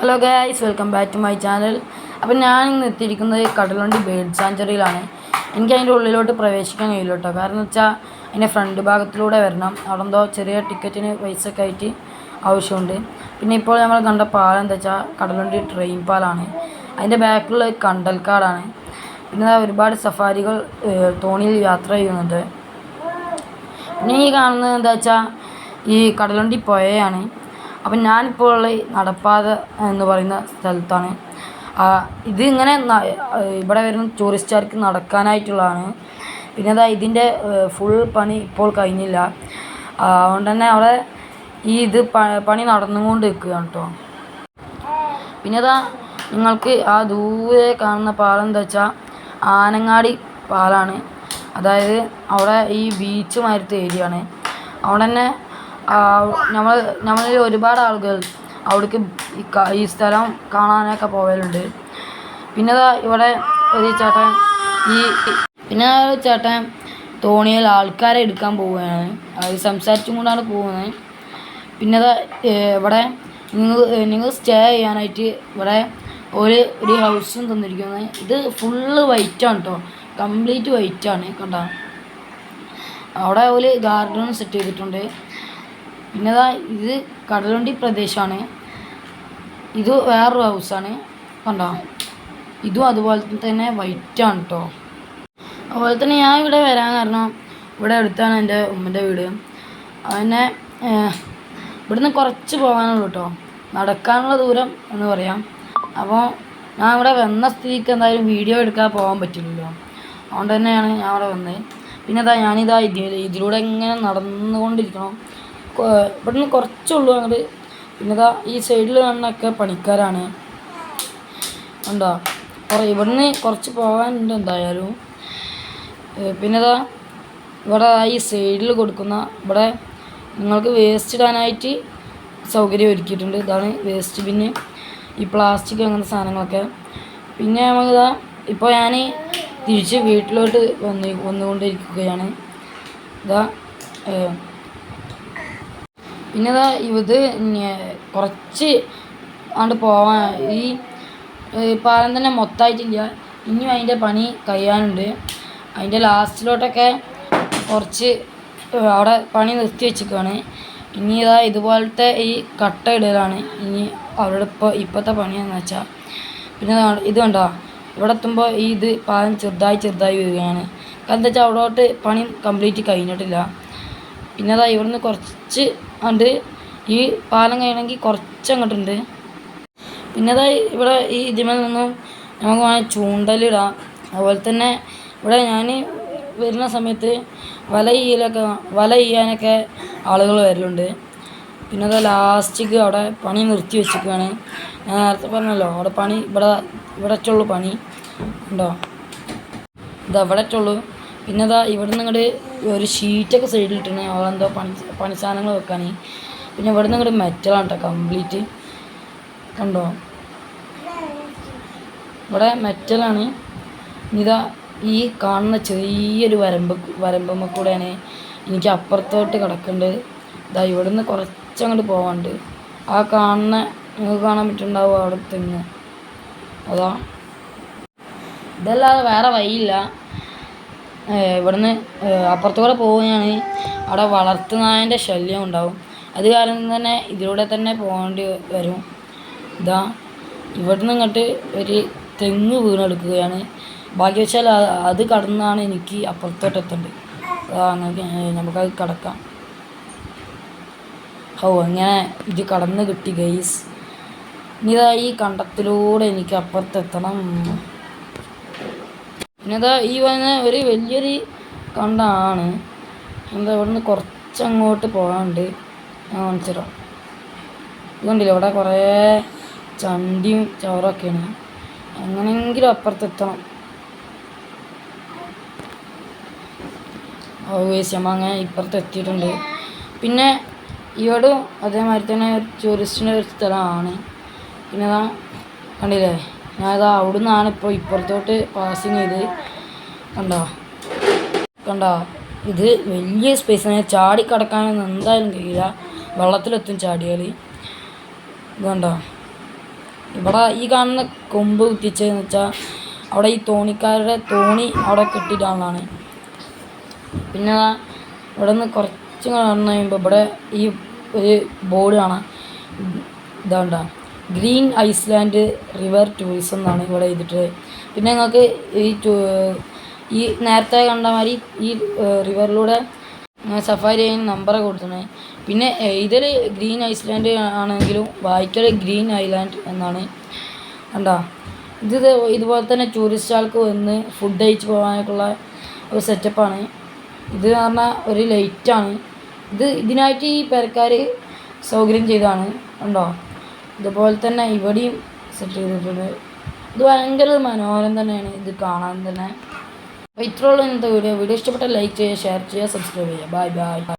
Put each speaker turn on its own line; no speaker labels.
Hello guys, welcome back to my channel. അപ്പം ഞാൻ ഇന്ന് എത്തിയിരിക്കുന്നത് കടലുണ്ടി ബേർഡ് സാഞ്ചുറിയിലാണ്. എനിക്ക് അതിൻ്റെ ഉള്ളിലോട്ട് പ്രവേശിക്കാൻ കഴിയില്ല കേട്ടോ. കാരണം എന്ന് വെച്ചാൽ അതിൻ്റെ ഫ്രണ്ട് ഭാഗത്തിലൂടെ വരണം. അവിടെ എന്തോ ചെറിയ ടിക്കറ്റിന് പൈസ ഒക്കെ ആയിട്ട് ആവശ്യമുണ്ട്. പിന്നെ ഇപ്പോൾ നമ്മൾ കണ്ട പാലം എന്താ വെച്ചാൽ കടലുണ്ടി ട്രെയിൻ പാലാണ്. അതിൻ്റെ ബാക്കിലുള്ള കണ്ടൽക്കാടാണ്. പിന്നെ ഒരുപാട് സഫാരികൾ തോണിയിൽ യാത്ര ചെയ്യുന്നുണ്ട്. പിന്നെ ഈ കാണുന്നത് എന്താ വെച്ചാൽ ഈ കടലുണ്ടി പുഴയാണ്. അപ്പം ഞാനിപ്പോൾ ഉള്ള നടപ്പാത എന്ന് പറയുന്ന സ്ഥലത്താണ്. ഇത് ഇങ്ങനെ ഇവിടെ വരുന്ന ടൂറിസ്റ്റുകാർക്ക് നടക്കാനായിട്ടുള്ളതാണ്. പിന്നെ ഇതിൻ്റെ ഫുൾ പണി ഇപ്പോൾ കഴിഞ്ഞില്ല. അതുകൊണ്ട് തന്നെ അവിടെ ഇത് പണി നടന്നുകൊണ്ട് നിൽക്കുകയാണ് കേട്ടോ. പിന്നെ നിങ്ങൾക്ക് ആ ദൂരെ കാണുന്ന പാലം എന്താ വെച്ചാൽ ആനങ്ങാടി പാലാണ്. അതായത് അവിടെ ഈ ബീച്ച് മാതിരത്തെ ഏരിയ ആണ്. അവിടെ തന്നെ നമ്മളിൽ ഒരുപാട് ആളുകൾ അവിടേക്ക് ഈ സ്ഥലം കാണാനൊക്കെ പോകലുണ്ട്. പിന്നെ ഇവിടെ ഒരു ചേട്ടൻ തോണിയിൽ ആൾക്കാരെ എടുക്കാൻ പോവുകയാണ്. അത് സംസാരിച്ചും കൊണ്ടാണ് പോകുന്നത്. പിന്നെ ഇവിടെ നിങ്ങൾ സ്റ്റേ ചെയ്യാനായിട്ട് ഇവിടെ ഒരു ഹൗസും തന്നിരിക്കുന്നത്. ഇത് ഫുള്ള് വൈറ്റാണ് കേട്ടോ, കംപ്ലീറ്റ് വൈറ്റാണ് കണ്ടോ. അവിടെ ഒരു ഗാർഡനും സെറ്റ് ചെയ്തിട്ടുണ്ട്. പിന്നെ ഇത് കടലുണ്ടി പ്രദേശമാണ്. ഇത് വേറൊരു ഹൗസാണ് കണ്ടോ. ഇതും അതുപോലെ തന്നെ വൈറ്റാണ് കേട്ടോ. അതുപോലെ തന്നെ ഞാൻ ഇവിടെ വരാൻ കാരണം ഇവിടെ അടുത്താണ് എൻ്റെ ഉമ്മൻ്റെ വീട്. അതിനെ ഇവിടുന്ന് കുറച്ച് പോകാനുള്ളൂ കേട്ടോ, നടക്കാനുള്ള ദൂരം എന്ന് പറയാം. അപ്പോൾ ഞാൻ ഇവിടെ വന്ന സ്ഥിതിക്ക് എന്തായാലും വീഡിയോ എടുക്കാൻ പോകാൻ പറ്റില്ലല്ലോ. അതുകൊണ്ട് തന്നെയാണ് ഞാൻ അവിടെ വന്നത്. പിന്നെ ഞാനിതാ ഇതിലൂടെ ഇങ്ങനെ നടന്നുകൊണ്ടിരിക്കണം. ഇവിടുന്ന് കുറച്ചുള്ളൂ അങ്ങോട്ട്. പിന്നെ ഈ സൈഡിൽ കാണുന്നൊക്കെ പണിക്കാരാണ് ഉണ്ടോ. ഇവിടുന്ന് കുറച്ച് പോകാനുണ്ട് എന്തായാലും. പിന്നെ ഇവിടെ ഈ സൈഡിൽ കൊടുക്കുന്ന ഇവിടെ നിങ്ങൾക്ക് വേസ്റ്റ് ഇടാനായിട്ട് സൗകര്യം ഒരുക്കിയിട്ടുണ്ട്. ഇതാണ് വേസ്റ്റ് ബിന്ന്, ഈ പ്ലാസ്റ്റിക് അങ്ങനത്തെ സാധനങ്ങളൊക്കെ. പിന്നെ നമുക്ക് ഇപ്പോൾ ഞാൻ തിരിച്ച് വീട്ടിലോട്ട് വന്നുകൊണ്ടിരിക്കുകയാണ്. പിന്നെ ഇത് കുറച്ച് അങ്ങോട്ട് പോവാൻ ഈ പാലം തന്നെ മൊത്തമായിട്ടില്ല. ഇനിയും അതിൻ്റെ പണി കഴിയാനുണ്ട്. അതിൻ്റെ ലാസ്റ്റിലോട്ടൊക്കെ കുറച്ച് അവിടെ പണി നിർത്തി വെച്ചിരിക്കുകയാണ്. ഇനി ഇതുപോലത്തെ ഈ കട്ട ഇടലാണ് ഇനി അവരുടെ ഇപ്പോഴത്തെ പണിയെന്ന് വെച്ചാൽ. പിന്നെ ഇത് കണ്ടോ, ഇവിടെ എത്തുമ്പോൾ ഇത് പാലം ചെറുതായി വരികയാണ്. കാരണം എന്താ വെച്ചാൽ അവിടോട്ട് പണി കംപ്ലീറ്റ് കഴിഞ്ഞിട്ടില്ല. പിന്നെ ഇവിടുന്ന് കുറച്ച് ഉണ്ട്, ഈ പാലം കഴിയണമെങ്കിൽ കുറച്ച് അങ്ങോട്ടുണ്ട്. പിന്നെ ഇവിടെ ഈ ഇതിമേൽ നിന്നും നമുക്ക് വേണമെങ്കിൽ ചൂണ്ടലിടാം. അതുപോലെ തന്നെ ഇവിടെ ഞാൻ വരുന്ന സമയത്ത് വല ചെയ്യാനൊക്കെ ആളുകൾ വരലുണ്ട്. പിന്നെ ലാസ്റ്റിക്ക് അവിടെ പണി നിർത്തി വെച്ചിരിക്കുകയാണ്. ഞാൻ നേരത്തെ പറഞ്ഞല്ലോ അവിടെ പണി ഇവിടെ വെച്ചുള്ളൂ പണി ഉണ്ടോ, ഇവിടെ വെച്ചുള്ളൂ. പിന്നെ ഇവിടെ നിന്ന് ഇങ്ങോട്ട് ഒരു ഷീറ്റൊക്കെ സൈഡിലിട്ടാണ് അവളെന്തോ പണി സാധനങ്ങൾ വെക്കാൻ. പിന്നെ ഇവിടെ നിന്ന് ഇങ്ങോട്ട് മെറ്റലാണ് കേട്ടോ കംപ്ലീറ്റ് കണ്ടോ. ഇവിടെ മെറ്റലാണ്. ഈ കാണുന്ന ചെറിയൊരു വരമ്പമ്മ കൂടെയാണ് എനിക്ക് അപ്പുറത്തോട്ട് കിടക്കേണ്ടത്. ഇവിടെ നിന്ന് കുറച്ചങ്ങോട്ട് പോകാണ്ട് ആ കാണുന്ന നിങ്ങൾക്ക് കാണാൻ പറ്റുന്നുണ്ടാവും അവിടെ തെങ്ങ്. ഇതല്ലാതെ വേറെ വഴിയില്ല. ഇവിടുന്ന് അപ്പുറത്തുകൂടെ പോവുകയാണ്. അവിടെ വളർത്തുനായൻ്റെ ശല്യം ഉണ്ടാവും. അത് കാരണം തന്നെ ഇതിലൂടെ തന്നെ പോകേണ്ടി വരും. ഇവിടുന്ന് ഇങ്ങോട്ട് ഒരു തെങ്ങ് വീണെടുക്കുകയാണ്. ഭാഗ്യവശാൽ അത് കടന്നാണ് എനിക്ക് അപ്പുറത്തോട്ട് എത്തേണ്ടത്. അങ്ങനെ നമുക്കത് കടക്കാം. അങ്ങനെ ഇത് കടന്ന് കിട്ടി ഗൈസ്. ഇനി ഈ കണ്ടത്തിലൂടെ എനിക്ക് അപ്പുറത്തെത്തണം. പിന്നെ ഈ വന്ന ഒരു വലിയൊരു കണ്ടാണ്. ഇവിടുന്ന് കുറച്ചങ്ങോട്ട് പോകാനുണ്ട്. ഞാൻ കാണിച്ചുതരാം. ഇതുകൊണ്ടില്ല ഇവിടെ കുറേ ചണ്ടിയും ചവറൊക്കെയാണ്. എങ്ങനെയെങ്കിലും അപ്പുറത്തെത്തണം. അങ്ങനെ ഇപ്പുറത്ത് എത്തിയിട്ടുണ്ട്. പിന്നെ ഇവിടെ അതേമാതിരി തന്നെ ഒരു ടൂറിസ്റ്റിൻ്റെ ഒരു സ്ഥലമാണ്. പിന്നെ കണ്ടില്ലേ, ഞാൻ അവിടെ നിന്നാണ് ഇപ്പോൾ ഇപ്പുറത്തോട്ട് പാസിങ് ചെയ്ത്. കണ്ടോ ഇത് വലിയ സ്പേസാണ്. ചാടി കിടക്കാനൊന്നും എന്തായാലും കഴിയില്ല, വെള്ളത്തിലെത്തും ചാടിയാൽ. ഇത് കണ്ടോ, ഇവിടെ ഈ കാണുന്ന കൊമ്പ് കുത്തിച്ചതെന്ന് വെച്ചാൽ അവിടെ ഈ തോണിക്കാരുടെ തോണി അവിടെ കെട്ടിയിട്ടാണ്. പിന്നെ ഇവിടെ നിന്ന് കുറച്ച് നടന്നു കഴിയുമ്പോൾ ഇവിടെ ഈ ഒരു ബോർഡ് കാണാം. ഇതാണ്ട ഗ്രീൻ ഐസ്ലാൻഡ് റിവർ ടൂറിസം എന്നാണ് ഇവിടെ എഴുതിയിട്ട്. പിന്നെ നിങ്ങൾക്ക് ഈ നേരത്തെ കണ്ട മാതിരി ഈ റിവറിലൂടെ സഫാരി ചെയ്യാൻ നമ്പറൊക്കെ കൊടുത്തത്. പിന്നെ ഇതിൽ ഗ്രീൻ ഐസ്ലാൻഡ് ആണെങ്കിലും വായിക്കൽ ഗ്രീൻ ഐലാൻഡ് എന്നാണ്. കണ്ടോ ഇതുപോലെ തന്നെ ടൂറിസ്റ്റ് ആൾക്ക് വന്ന് ഫുഡ് കഴിച്ച് പോകാനായിട്ടുള്ള ഒരു സെറ്റപ്പാണ്. ഇത് പറഞ്ഞാൽ ഒരു ലൈറ്റാണ്. ഇതിനായിട്ട് ഈ പെരക്കാർ സൗകര്യം ചെയ്തതാണ്. കണ്ടോ ഇതുപോലെ തന്നെ ഇവിടെയും സെറ്റ് ചെയ്തിട്ടുണ്ട്. ഇത് ഭയങ്കര മനോഹരം തന്നെയാണ് ഇത് കാണാൻ തന്നെ. അപ്പോൾ ഇത്രയുള്ള ഇന്നത്തെ വീഡിയോ ഇഷ്ടപ്പെട്ടാൽ ലൈക്ക് ചെയ്യുക, ഷെയർ ചെയ്യുക, സബ്സ്ക്രൈബ് ചെയ്യുക. Bye bye.